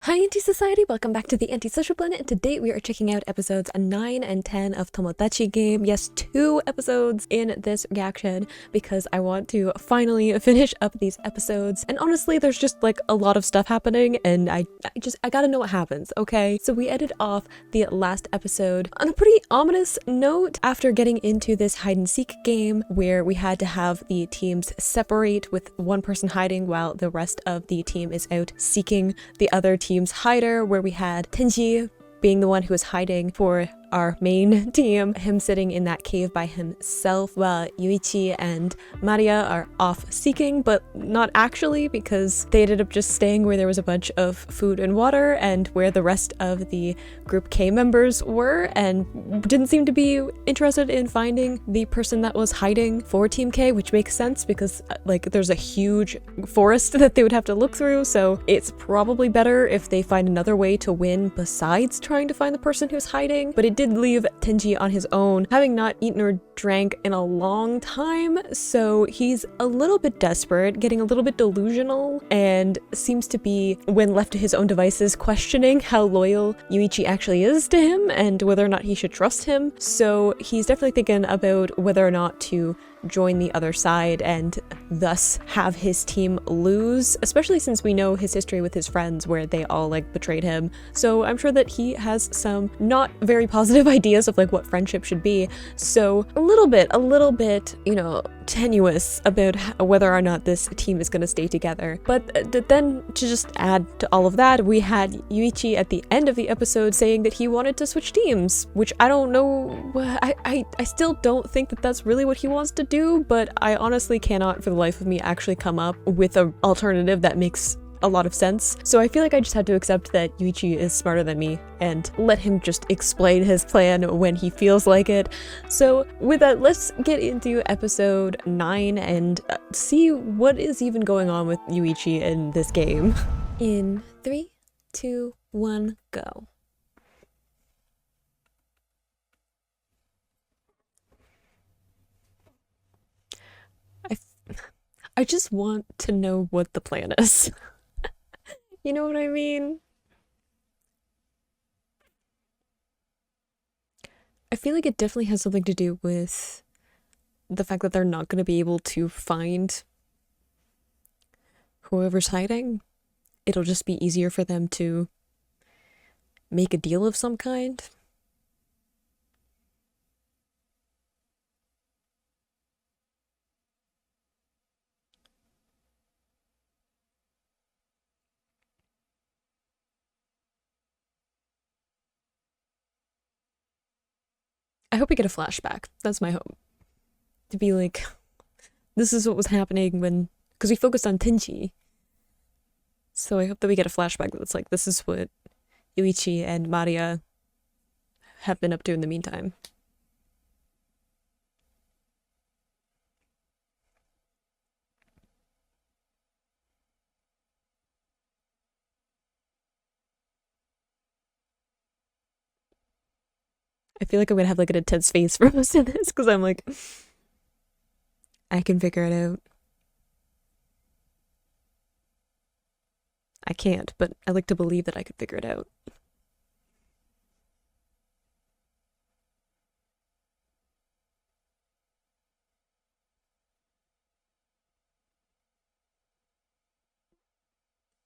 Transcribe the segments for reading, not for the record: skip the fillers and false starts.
Hi Anti-Society, welcome back to the Anti-Social Planet, and today we are checking out episodes 9 and 10 of Tomodachi Game. Yes, 2 episodes in this reaction because I want to finally finish up these episodes. And honestly, there's just like a lot of stuff happening and I gotta know what happens, okay? So we ended off the last episode on a pretty ominous note after getting into this hide-and-seek game where we had to have the teams separate with one person hiding while the rest of the team is out seeking the other team's hider, where we had Tenji being the one who was hiding for our main team, him sitting in that cave by himself while Yuichi and Maria are off seeking, but not actually because they ended up just staying where there was a bunch of food and water and where the rest of the Group K members were, and didn't seem to be interested in finding the person that was hiding for Team K, which makes sense because like there's a huge forest that they would have to look through, so it's probably better if they find another way to win besides trying to find the person who's hiding. But it did leave Tenji on his own, having not eaten or drank in a long time, so he's a little bit desperate, getting a little bit delusional, and seems to be, when left to his own devices, questioning how loyal Yuichi actually is to him and whether or not he should trust him. So he's definitely thinking about whether or not to join the other side and thus have his team lose, especially since we know his history with his friends where they all like betrayed him. So I'm sure that he has some not very positive ideas of like what friendship should be. So a little bit, you know, tenuous about whether or not this team is going to stay together. But then to just add to all of that, we had Yuichi at the end of the episode saying that he wanted to switch teams, which I don't know, I still don't think that that's really what he wants to do, but I honestly cannot for the life of me actually come up with an alternative that makes a lot of sense. So I feel like I just have to accept that Yuichi is smarter than me and let him just explain his plan when he feels like it. So with that, let's get into episode 9 and see what is even going on with Yuichi in this game. In 3, 2, 1, go. I just want to know what the plan is. You know what I mean? I feel like it definitely has something to do with the fact that they're not going to be able to find whoever's hiding. It'll just be easier for them to make a deal of some kind. I hope we get a flashback. That's my hope. To be like, this is what was happening when, because we focused on Tenchi. So I hope that we get a flashback that's like, this is what Yuichi and Maria have been up to in the meantime. I feel like I'm gonna have like an intense face for most of this because I'm like, I can figure it out. I can't, but I like to believe that I could figure it out.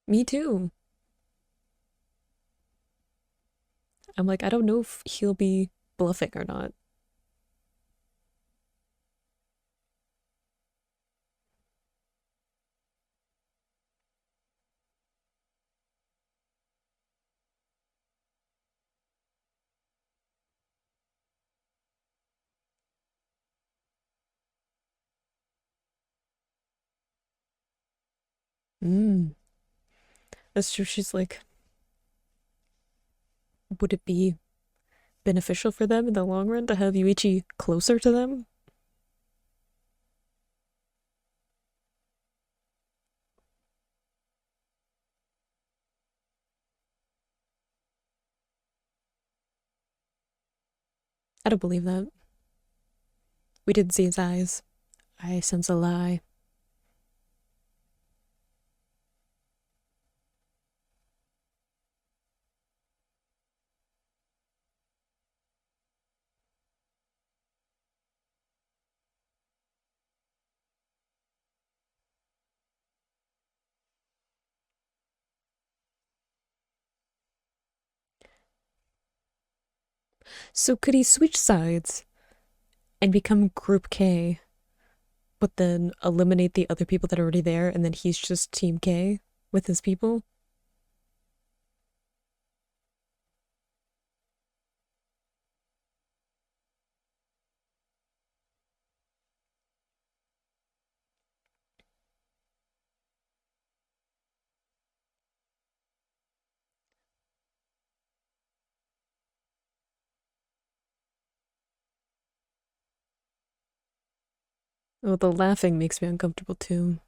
Me too. I'm like, I don't know if he'll be bluffing or not. Mm, that's true. She's like, would it be beneficial for them in the long run to have Yuichi closer to them? I don't believe that. We didn't see his eyes. I sense a lie. So could he switch sides and become Group K, but then eliminate the other people that are already there, and then he's just Team K with his people? Oh, the laughing makes me uncomfortable too.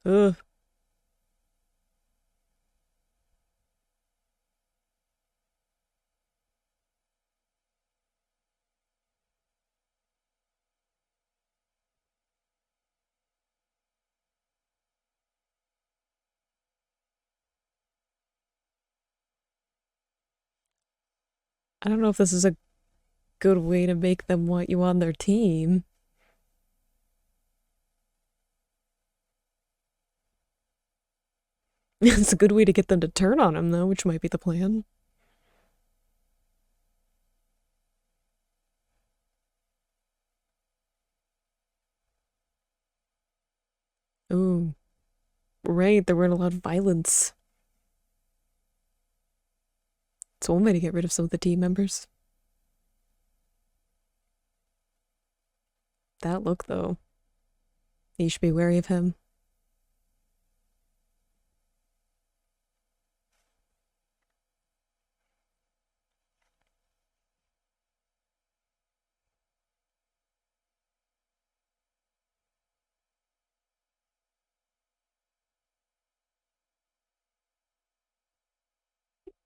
Ugh. I don't know if this is a good way to make them want you on their team. It's a good way to get them to turn on him, though, which might be the plan. Ooh, right, there weren't a lot of violence. It's one way to get rid of some of the team members. That look, though. You should be wary of him.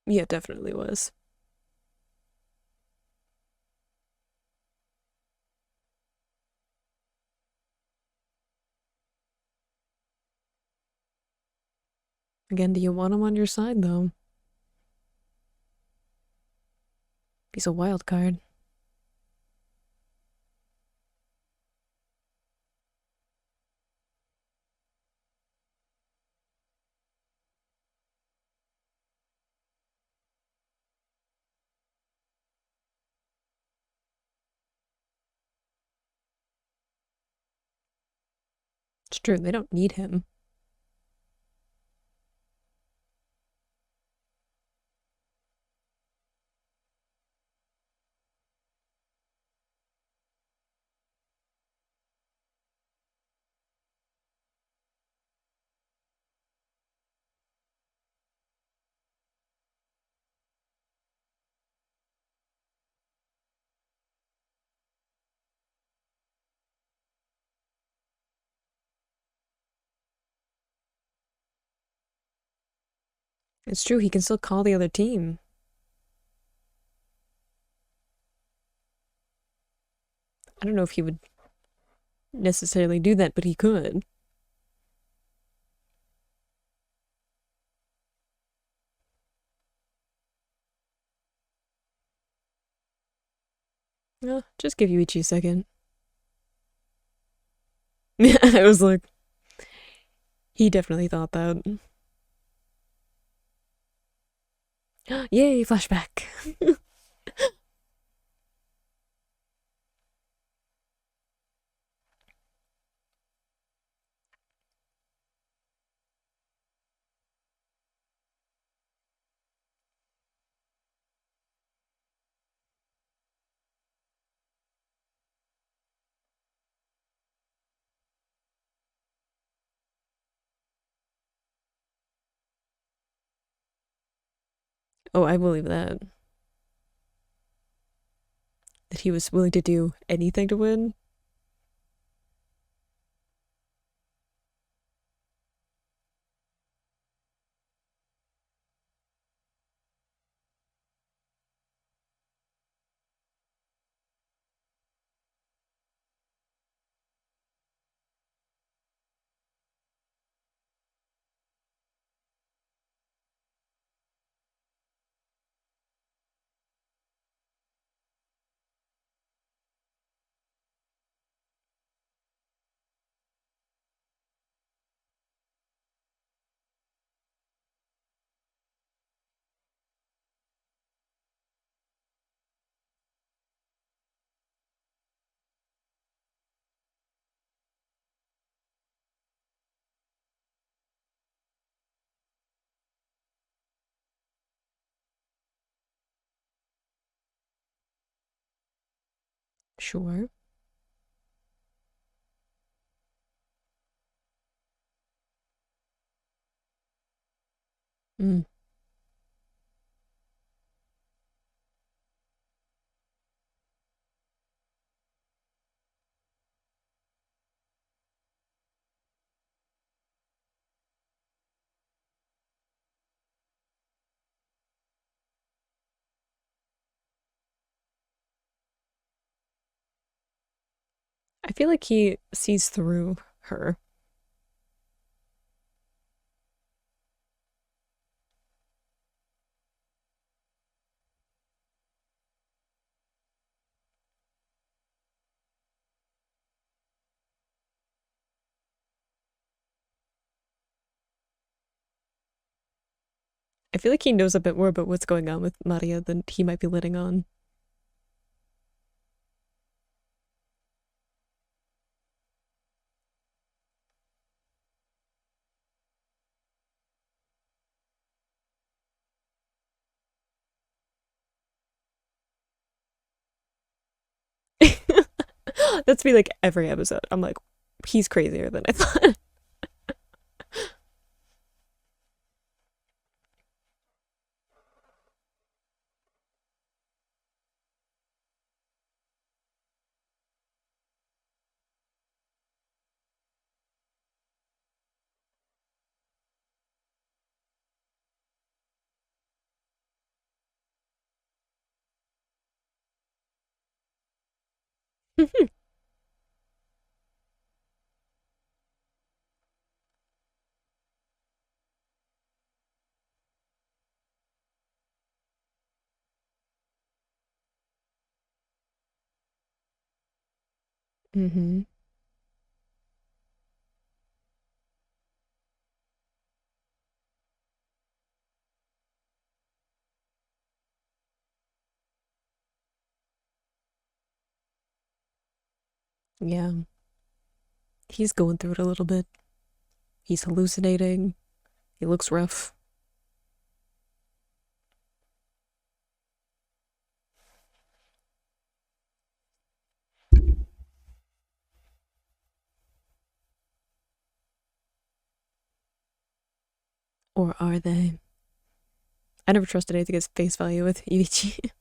Yeah, it definitely was. Again, do you want him on your side, though? He's a wild card. It's true, they don't need him. It's true, he can still call the other team. I don't know if he would necessarily do that, but he could. Just give Yuichi a second. I was like, he definitely thought that. Yay, flashback. Oh, I believe that. That he was willing to do anything to win. Sure. Mm. I feel like he sees through her. I feel like he knows a bit more about what's going on with Maria than he might be letting on. That's me like every episode. I'm like, he's crazier than I thought. Mm-hmm. Yeah. He's going through it a little bit. He's hallucinating. He looks rough. Or are they? I never trusted anything as face value with Yuichi.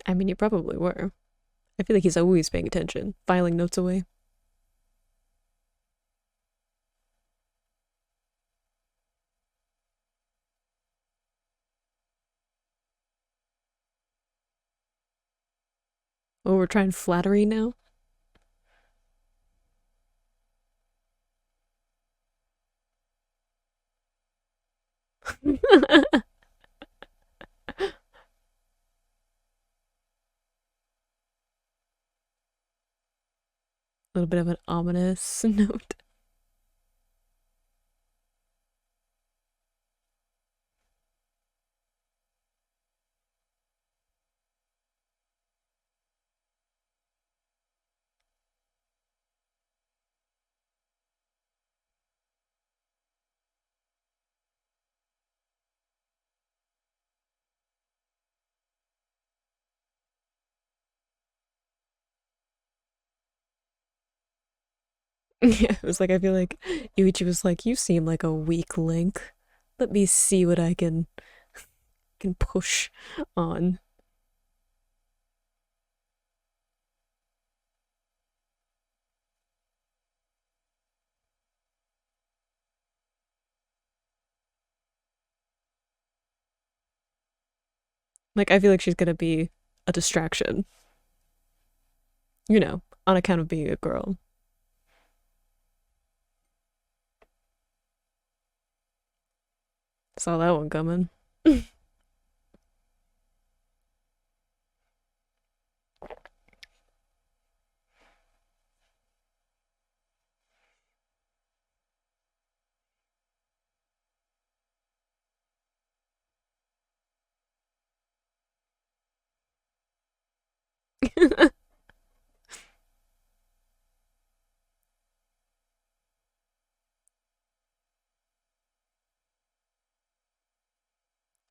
I mean, you probably were. I feel like he's always paying attention, filing notes away. Oh, we're trying flattery now? A little bit of an ominous note. Yeah, it was like, I feel like Yuichi was like, you seem like a weak link. Let me see what I can push on. Like, I feel like she's gonna be a distraction, on account of being a girl. Saw that one coming.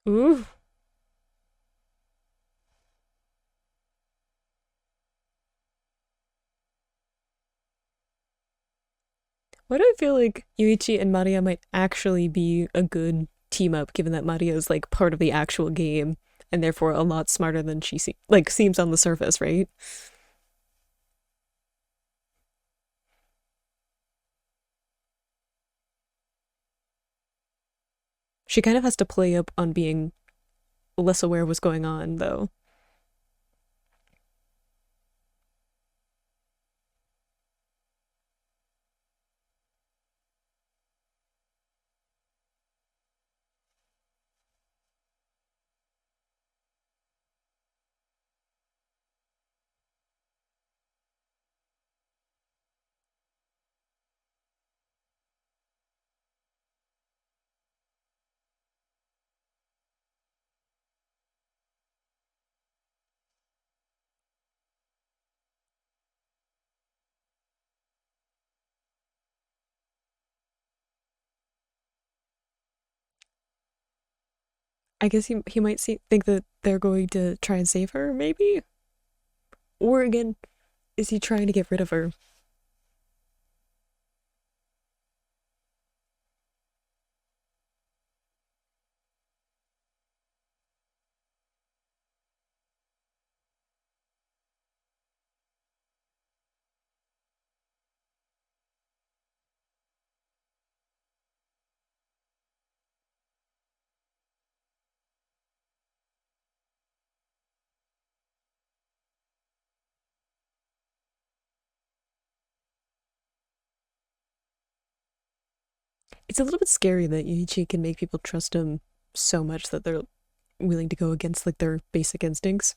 Ooh. Why do I feel like Yuichi and Maria might actually be a good team up, given that Maria is like part of the actual game and therefore a lot smarter than seems on the surface, right? She kind of has to play up on being less aware of what's going on, though. I guess he might think that they're going to try and save her, maybe? Or again, is he trying to get rid of her? It's a little bit scary that Yuichi can make people trust him so much that they're willing to go against like their basic instincts.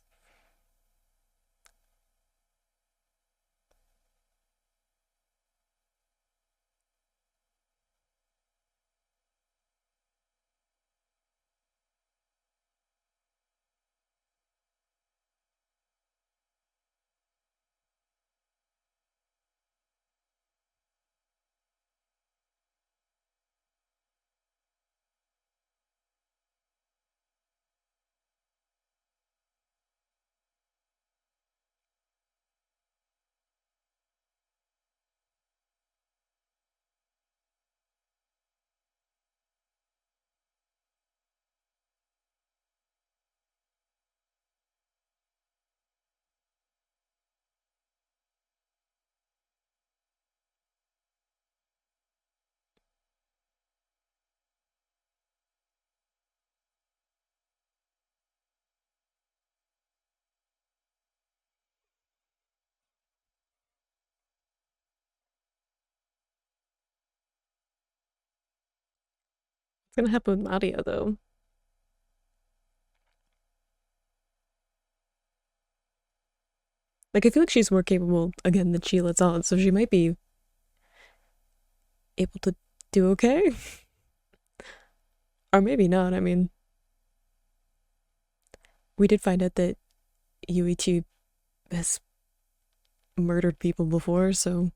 What's gonna happen with Maria though? Like I feel like she's more capable again than she lets on, so she might be able to do okay. Or maybe not. I mean, we did find out that Yuichi has murdered people before, so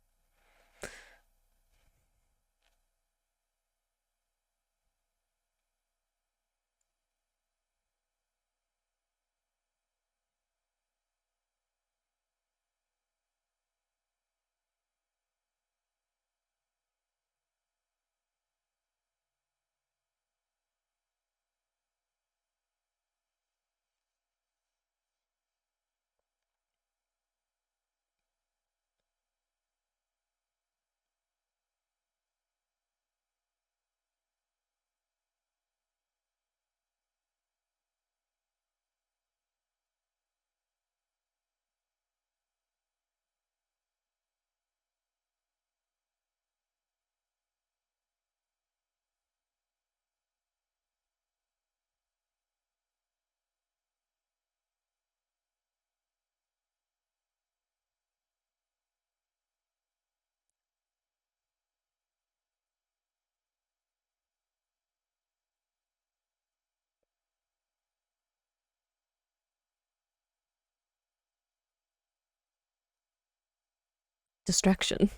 Distraction.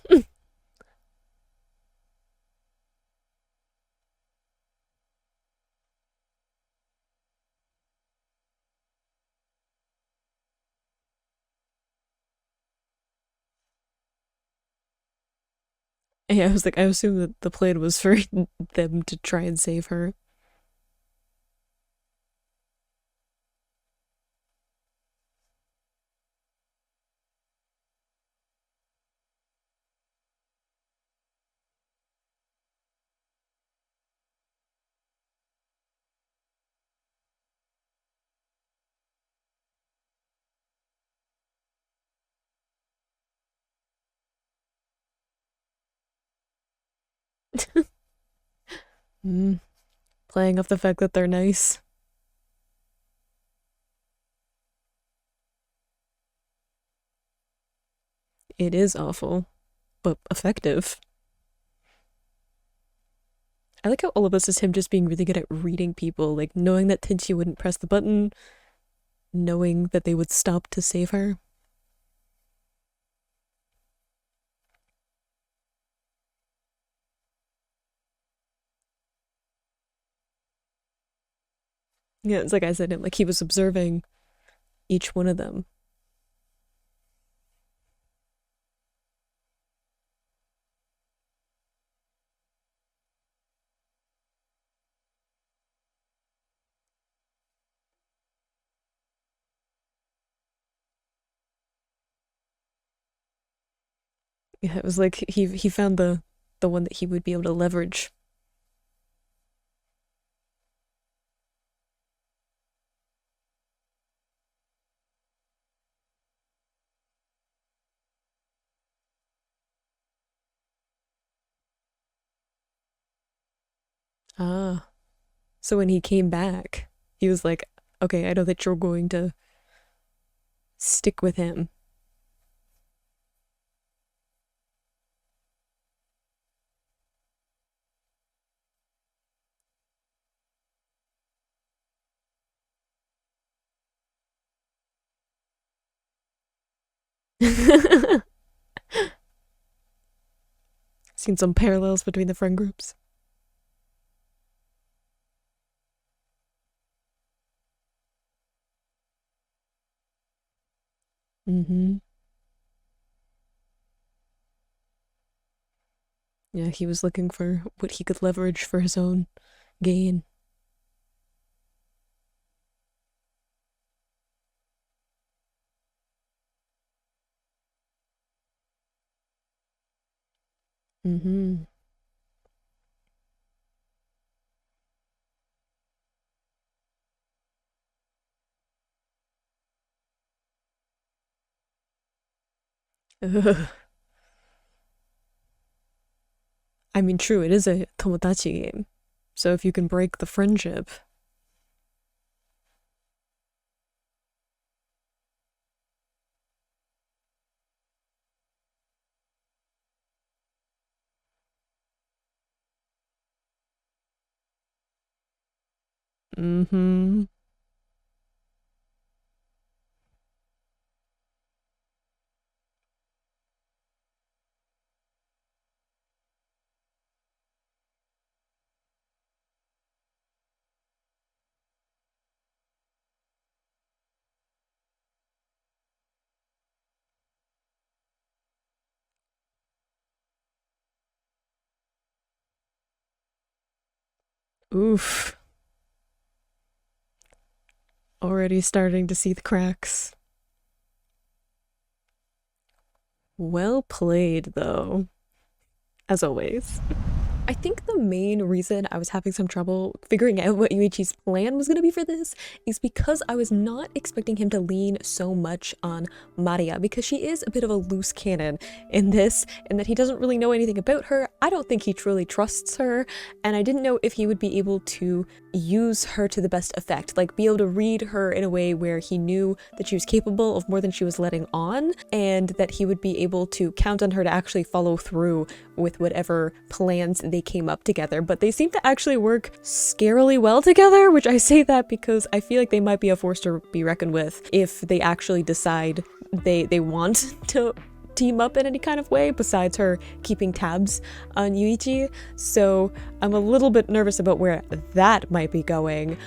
Yeah, I was like, I assume that the plan was for them to try and save her. Mm, playing off the fact that they're nice. It is awful, but effective. I like how all of us is him just being really good at reading people, like knowing that Tenchi wouldn't press the button, knowing that they would stop to save her. Yeah, it's like I said, like he was observing each one of them. Yeah, it was like he found the one that he would be able to leverage. Ah, so when he came back, he was like, "Okay, I know that you're going to stick with him." Seen some parallels between the friend groups. Mm-hmm. Yeah, he was looking for what he could leverage for his own gain. Mm-hmm. Ugh. I mean, true, it is a Tomodachi game. So if you can break the friendship. Mm-hmm. Oof. Already starting to see the cracks. Well played, though, as always. I think the main reason I was having some trouble figuring out what Yuichi's plan was going to be for this is because I was not expecting him to lean so much on Maria, because she is a bit of a loose cannon in this, and that he doesn't really know anything about her. I don't think he truly trusts her, and I didn't know if he would be able to use her to the best effect, like be able to read her in a way where he knew that she was capable of more than she was letting on, and that he would be able to count on her to actually follow through with whatever plans they came up together. But they seem to actually work scarily well together, which I say that because I feel like they might be a force to be reckoned with if they actually decide they want to team up in any kind of way besides her keeping tabs on Yuichi. So I'm a little bit nervous about where that might be going.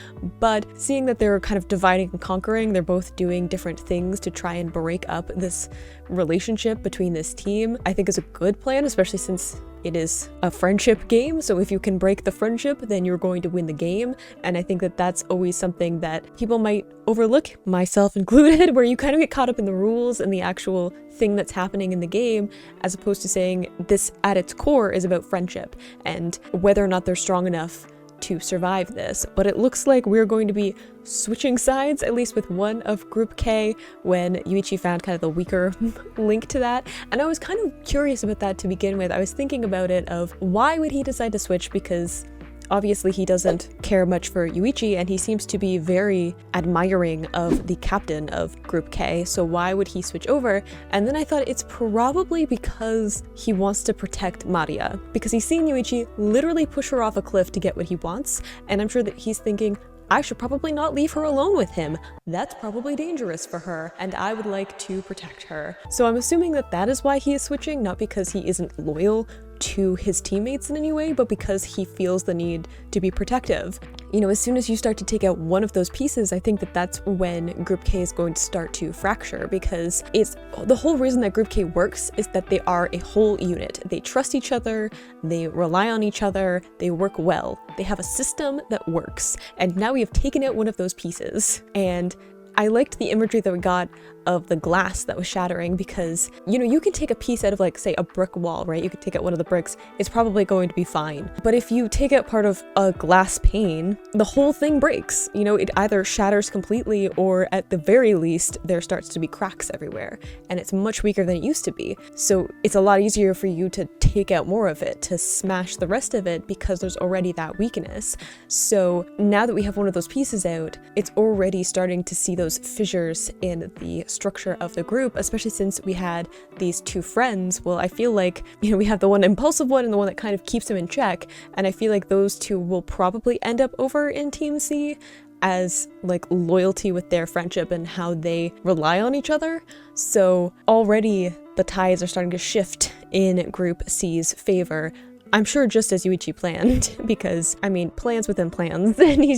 But seeing that they're kind of dividing and conquering, they're both doing different things to try and break up this relationship between this team, I think is a good plan, especially since it is a friendship game. So if you can break the friendship, then you're going to win the game. And I think that that's always something that people might overlook, myself included, where you kind of get caught up in the rules and the actual thing that's happening in the game, as opposed to saying this at its core is about friendship and whether or not they're strong enough to survive this. But it looks like we're going to be switching sides, at least with one of Group K, when Yuichi found kind of the weaker link to that. And I was kind of curious about that to begin with. I was thinking about it of why would he decide to switch, because obviously he doesn't care much for Yuichi and he seems to be very admiring of the captain of Group K, so why would he switch over? And then I thought it's probably because he wants to protect Maria, because he's seen Yuichi literally push her off a cliff to get what he wants, and I'm sure that he's thinking, I should probably not leave her alone with him. That's probably dangerous for her, and I would like to protect her. So I'm assuming that that is why he is switching, not because he isn't loyal to his teammates in any way, but because he feels the need to be protective. You know, as soon as you start to take out one of those pieces, I think that that's when Group K is going to start to fracture, because it's the whole reason that Group K works is that they are a whole unit. They trust each other, they rely on each other, they work well. They have a system that works. And now we have taken out one of those pieces. And I liked the imagery that we got of the glass that was shattering, because, you know, you can take a piece out of, like, say, a brick wall, right? You could take out one of the bricks, it's probably going to be fine. But if you take out part of a glass pane, the whole thing breaks. You know, it either shatters completely, or at the very least, there starts to be cracks everywhere. And it's much weaker than it used to be. So it's a lot easier for you to take out more of it, to smash the rest of it, because there's already that weakness. So now that we have one of those pieces out, it's already starting to see those fissures in the structure of the group, especially since we had these two friends. Well, I feel like, you know, we have the one impulsive one and the one that kind of keeps him in check, and I feel like those two will probably end up over in Team C as like loyalty with their friendship and how they rely on each other. So already the tides are starting to shift in Group C's favor. I'm sure just as Yuichi planned, because, I mean, plans within plans, and he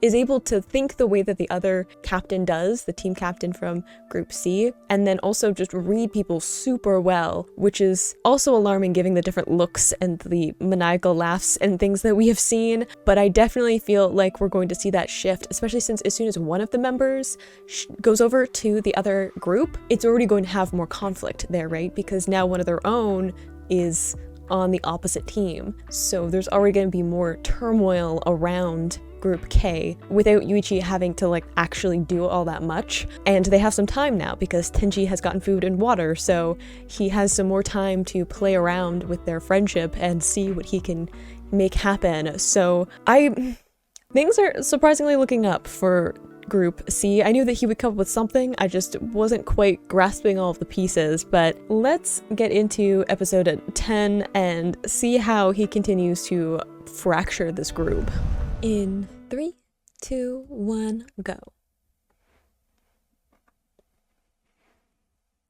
is able to think the way that the other captain does, the team captain from Group C, and then also just read people super well, which is also alarming given the different looks and the maniacal laughs and things that we have seen. But I definitely feel like we're going to see that shift, especially since as soon as one of the members goes over to the other group, it's already going to have more conflict there, right? Because now one of their own is on the opposite team. So there's already going to be more turmoil around Group K without Yuichi having to like actually do all that much. And they have some time now because Tenji has gotten food and water, so he has some more time to play around with their friendship and see what he can make happen. So things are surprisingly looking up for Group C. I knew that he would come up with something, I just wasn't quite grasping all of the pieces, but let's get into episode 10 and see how he continues to fracture this group. In 3, 2, 1, go.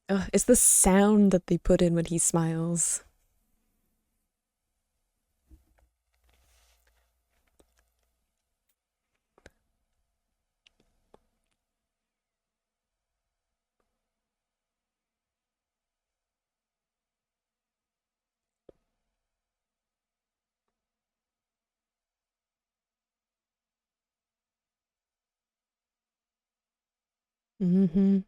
Ugh, it's the sound that they put in when he smiles. Mm-hmm.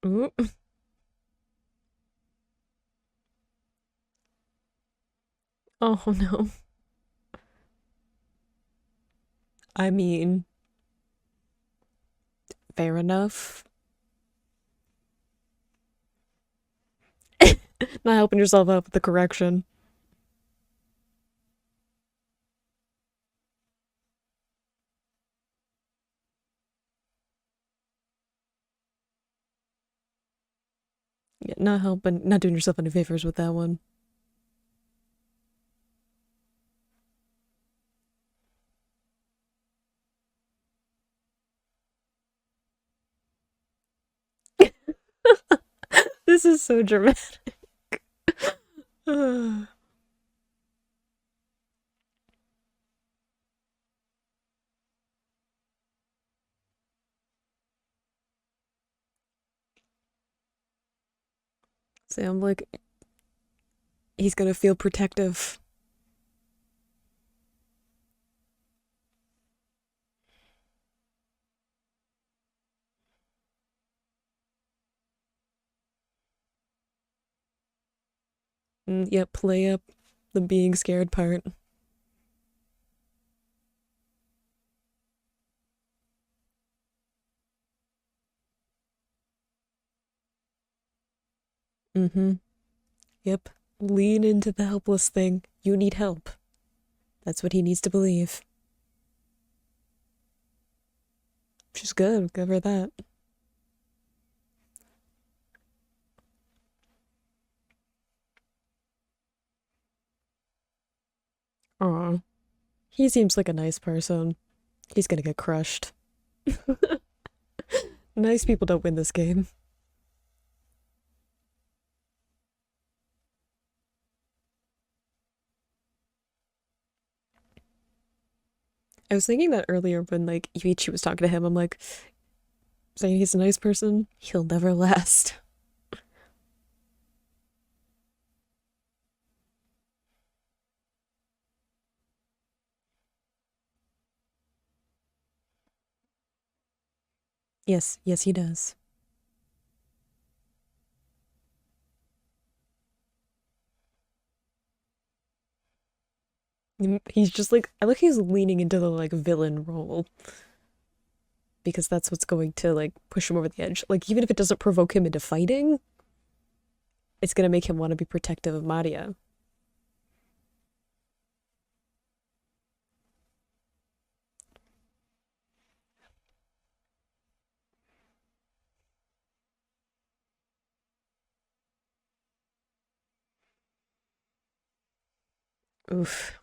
Ooh. Oh no. I mean, fair enough. Not helping yourself out with the correction. Yeah, not helping, not doing yourself any favors with that one. This is so dramatic. So I'm like, he's gonna feel protective. Yep, play up the being scared part. Mm-hmm. Yep. Lean into the helpless thing. You need help. That's what he needs to believe. Which is good. Give her that. Aw. He seems like a nice person. He's gonna get crushed. Nice people don't win this game. I was thinking that earlier when like Yuichi was talking to him. I'm like, saying he's a nice person, he'll never last. Yes, yes, he does. He's just like, I like he's leaning into the like villain role because that's what's going to like push him over the edge. Like, even if it doesn't provoke him into fighting, it's gonna make him want to be protective of Maria. Oof.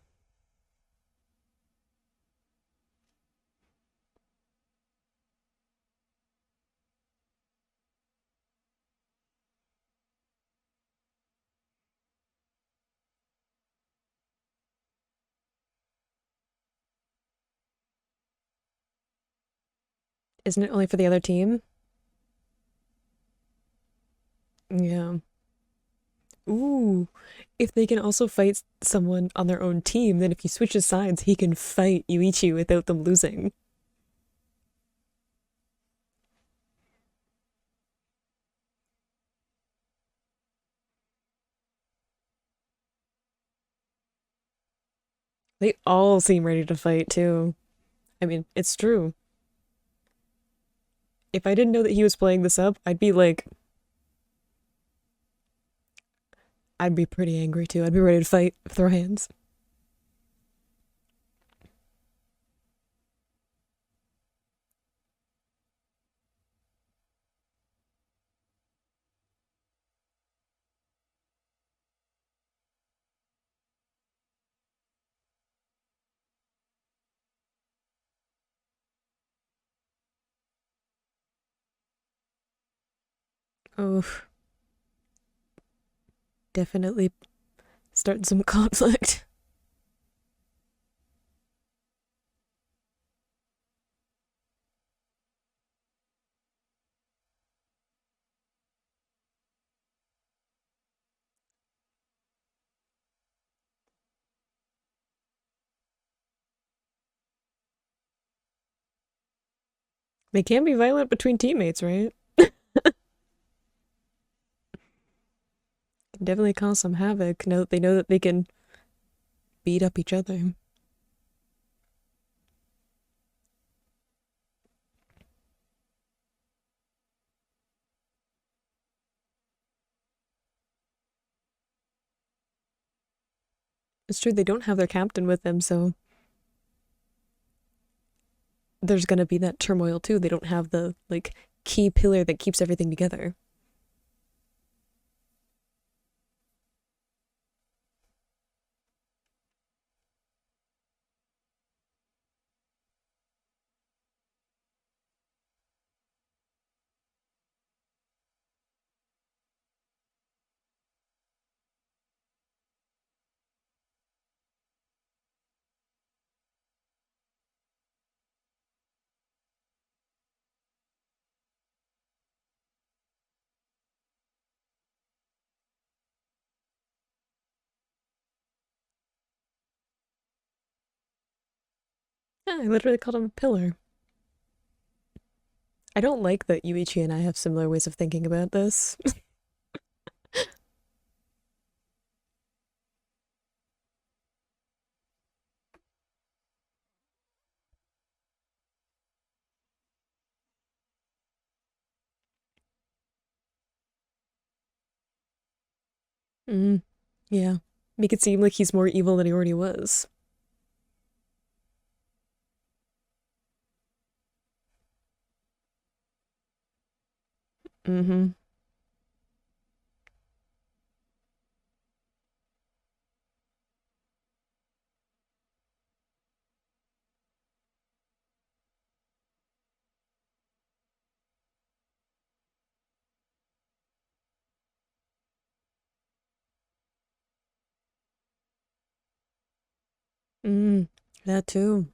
Isn't it only for the other team? Yeah. Ooh. If they can also fight someone on their own team, then if he switches sides, he can fight Yuichi without them losing. They all seem ready to fight too. I mean, it's true. If I didn't know that he was playing this up, I'd be like, I'd be pretty angry too. I'd be ready to fight, throw hands. Oh, definitely starting some conflict. They can be violent between teammates, right? Can definitely cause some havoc. Now that they know that they can beat up each other. It's true, they don't have their captain with them, so there's gonna be that turmoil too. They don't have the like key pillar that keeps everything together. Yeah, I literally called him a pillar. I don't like that Yuichi and I have similar ways of thinking about this. Mm, yeah. Make it seem like he's more evil than he already was. Mm-hmm. Mm, that too.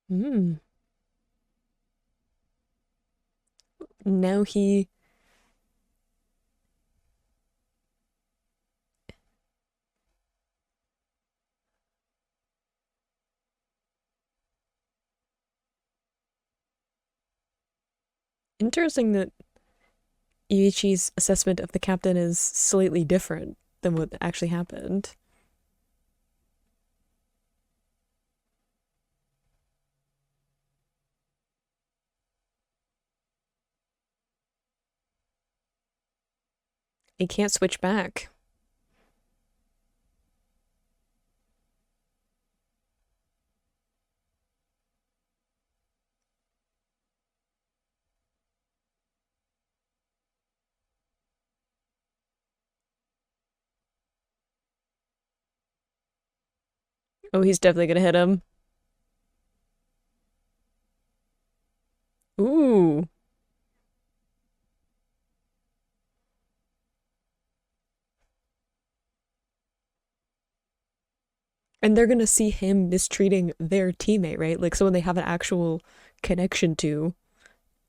Mm. Now he interesting that Yuichi's assessment of the captain is slightly different than what actually happened. He can't switch back. Oh, he's definitely gonna hit him. Ooh. And they're gonna see him mistreating their teammate, right? Like someone they have an actual connection to.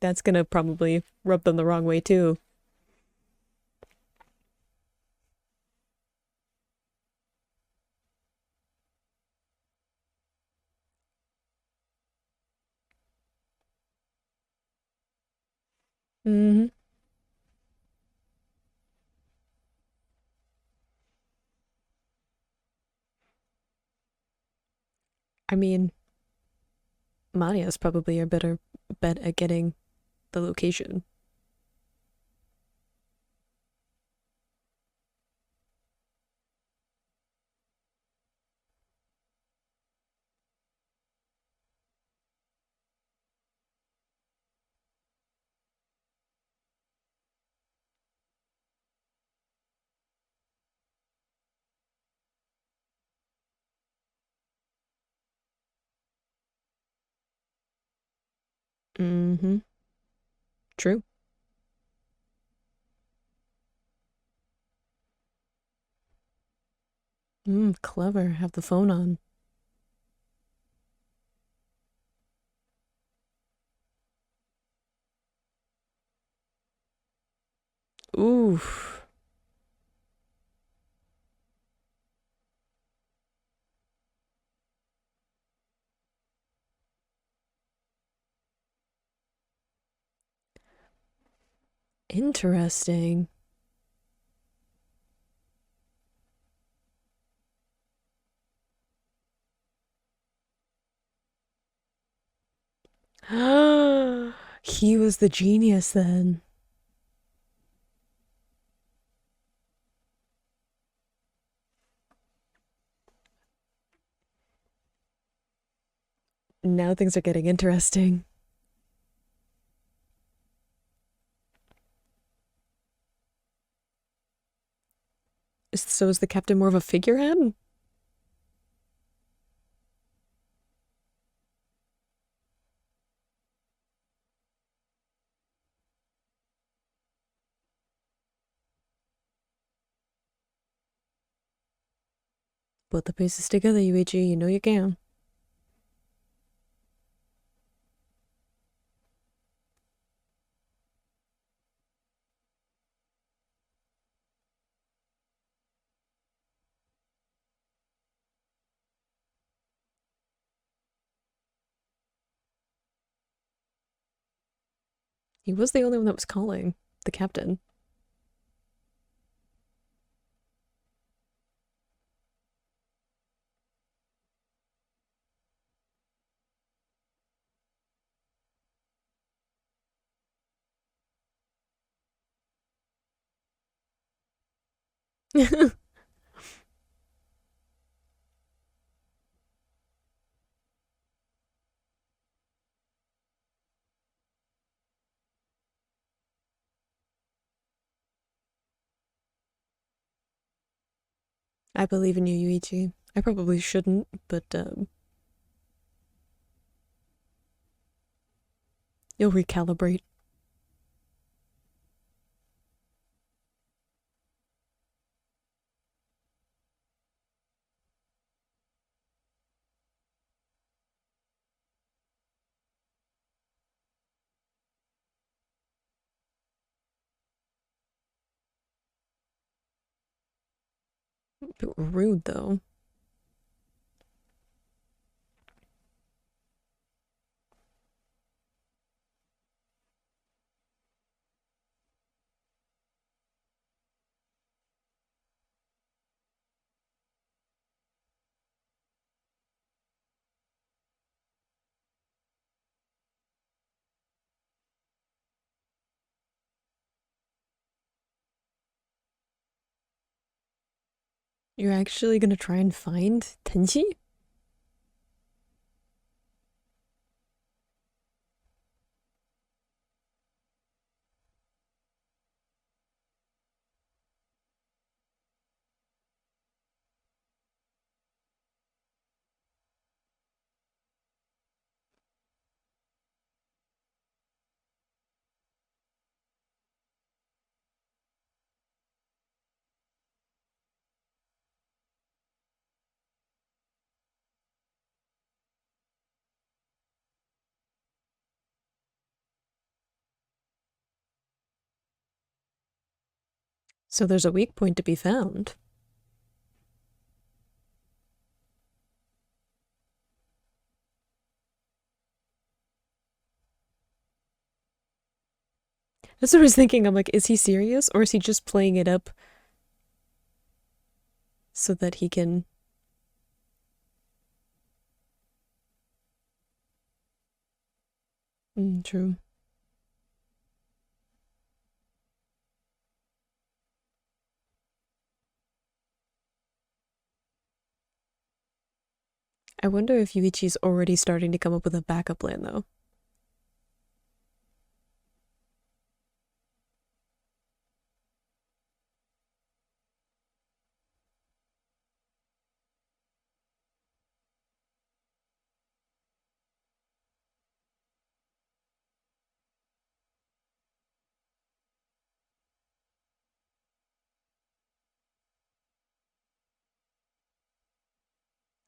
That's gonna probably rub them the wrong way too. Hmm. I mean, Maria's probably a better bet at getting the location. Mm-hmm. True. Clever. Have the phone on. Ooh. Interesting. He was the genius then. Now things are getting interesting. So is the captain more of a figurehead? Put the pieces together, Yuichi. You know you can. He was the only one that was calling, the captain. I believe in you, Yuichi. I probably shouldn't, but you'll recalibrate. Bit rude though. You're actually gonna try and find Tenchi? So there's a weak point to be found. That's what I was thinking. I'm like, is he serious or is he just playing it up so that he can. True. I wonder if Yuichi's already starting to come up with a backup plan though.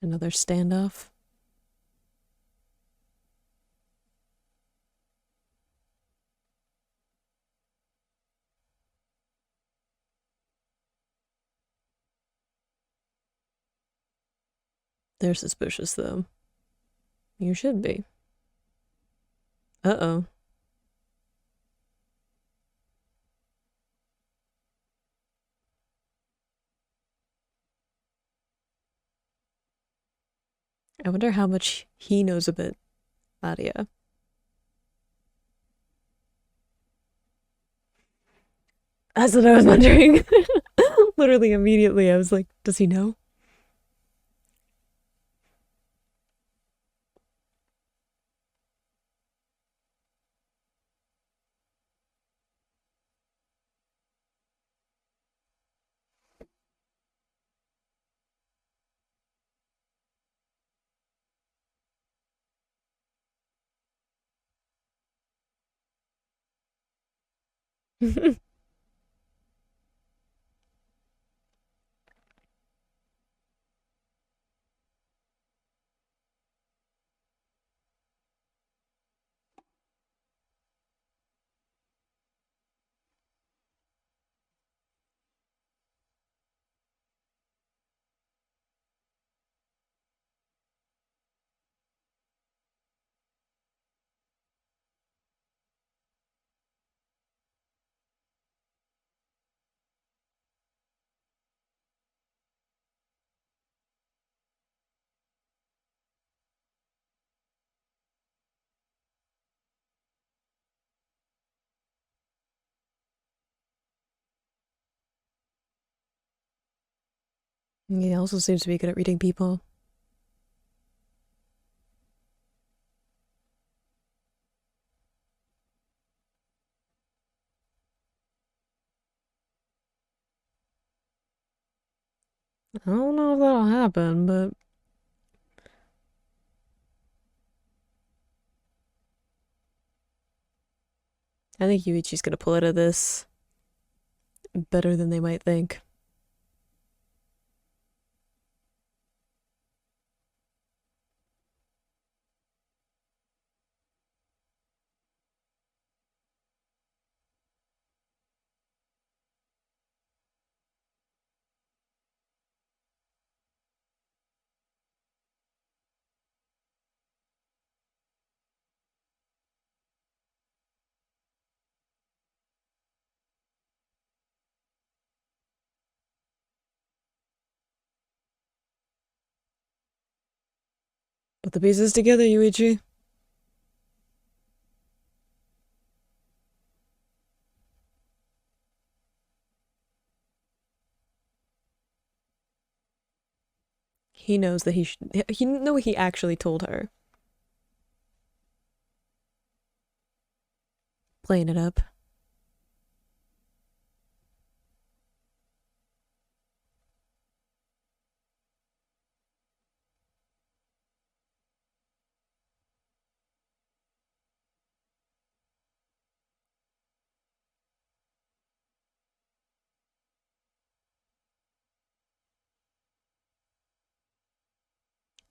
Another standoff. They're suspicious though. You should be. Uh-oh. I wonder how much he knows about Aria. That's what I was wondering. Literally immediately, I was like, does he know? He also seems to be good at reading people. I don't know if that'll happen, but I think Yuichi's gonna pull out of this better than they might think. Put the pieces together, Yuichi. He knows that he actually told her. Playing it up.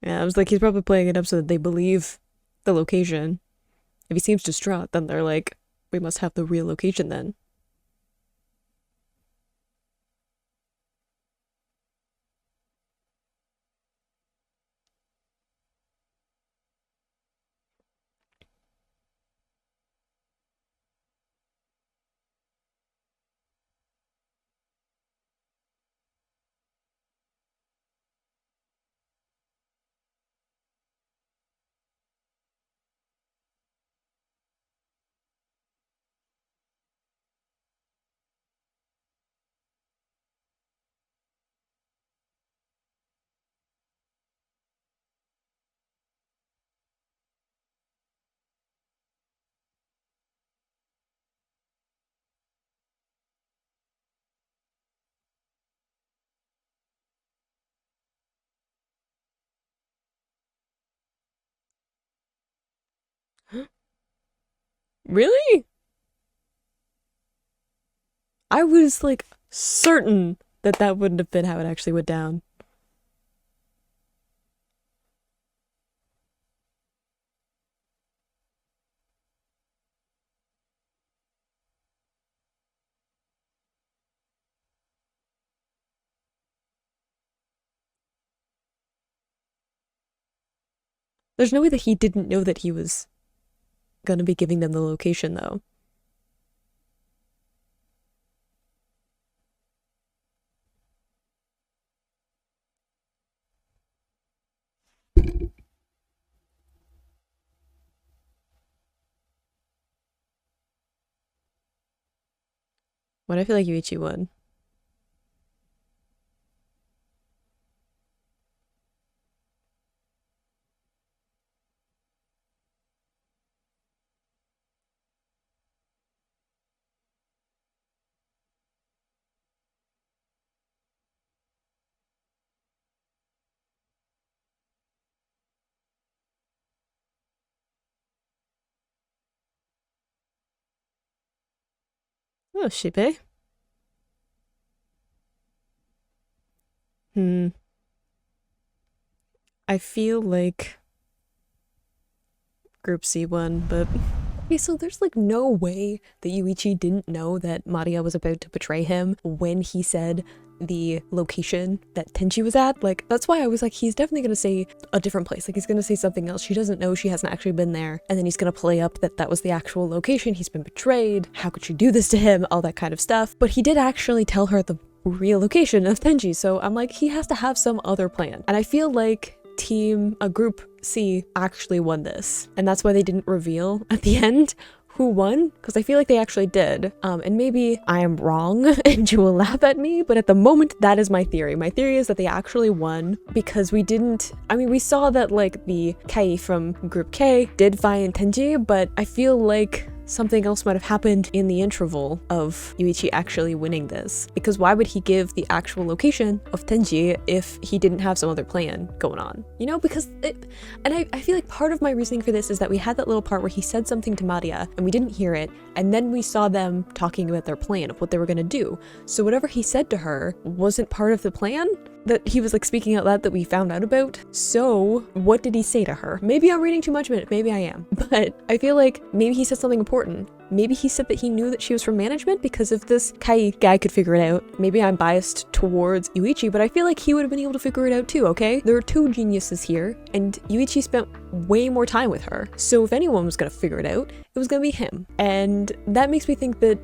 Yeah, I was like, he's probably playing it up so that they believe the location. If he seems distraught, then they're like, we must have the real location then. Really? I was like certain that that wouldn't have been how it actually went down. There's no way that he didn't know that he was gonna be giving them the location, though. What I feel like Yuichi won. Oh, Shippe. Hmm. I feel like Group C won, but okay, so there's like no way that Yuichi didn't know that Maria was about to betray him when he said the location that Tenchi was at. Like, that's why I was like, he's definitely gonna say a different place. Like, he's gonna say something else. She doesn't know, she hasn't actually been there. And then he's gonna play up that that was the actual location. He's been betrayed. How could she do this to him? All that kind of stuff. But he did actually tell her the real location of Tenchi. So I'm like, he has to have some other plan. And I feel like Group C actually won this. And that's why they didn't reveal at the end who won, because I feel like they actually did. And maybe I am wrong and you will laugh at me, but at the moment, that is my theory. My theory is that they actually won because we saw that like the Kai from Group K did find Tenji, but I feel like something else might have happened in the interval of Yuichi actually winning this. Because why would he give the actual location of Tenji if he didn't have some other plan going on? You know, because I feel like part of my reasoning for this is that we had that little part where he said something to Maria and we didn't hear it, and then we saw them talking about their plan of what they were gonna do. So whatever he said to her wasn't part of the plan that he was like speaking out loud that we found out about. So what did he say to her? Maybe I'm reading too much of it, maybe I am, but I feel like maybe he said something important. Maybe he said that he knew that she was from management, because if this Kai guy could figure it out, maybe I'm biased towards Yuichi, but I feel like he would have been able to figure it out too, okay? There are two geniuses here, and Yuichi spent way more time with her. So if anyone was gonna figure it out, it was gonna be him. And that makes me think that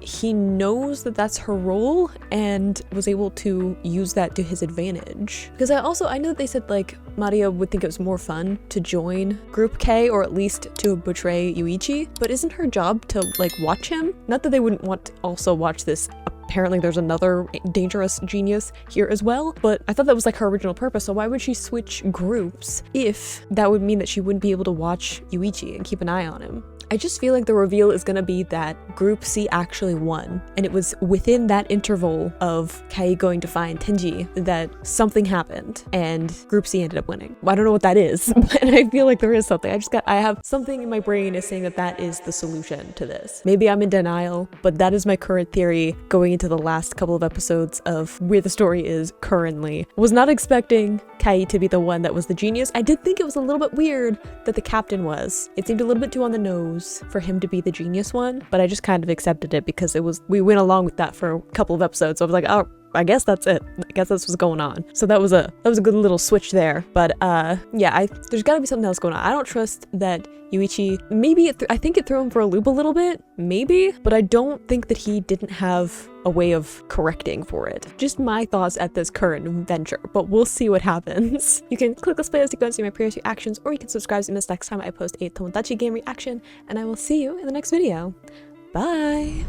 he knows that that's her role and was able to use that to his advantage. Because I know that they said like Maria would think it was more fun to join Group K, or at least to betray Yuichi, but isn't her job to like watch him? Not that they wouldn't want to also watch this. Apparently there's another dangerous genius here as well, but I thought that was like her original purpose, so why would she switch groups if that would mean that she wouldn't be able to watch Yuichi and keep an eye on him? I just feel like the reveal is gonna be that Group C actually won, and it was within that interval of Kai going to find Tenji that something happened, and Group C ended up winning. I don't know what that is, but I feel like there is something. I have something in my brain is saying that that is the solution to this. Maybe I'm in denial, but that is my current theory going into the last couple of episodes of where the story is currently. Was not expecting Kai to be the one that was the genius. I did think it was a little bit weird that the captain was. It seemed a little bit too on the nose for him to be the genius one, but I just kind of accepted it because we went along with that for a couple of episodes. So I was like, oh, I guess that's it. I guess that's what's going on. So that was a good little switch there. But yeah, there's gotta be something else going on. I don't trust that Yuichi, maybe I think it threw him for a loop a little bit, maybe, but I don't think that he didn't have a way of correcting for it. Just my thoughts at this current venture, but we'll see what happens. You can click this playlist to go and see my previous reactions, or you can subscribe to miss next time I post a Tomodachi Game reaction, and I will see you in the next video. Bye!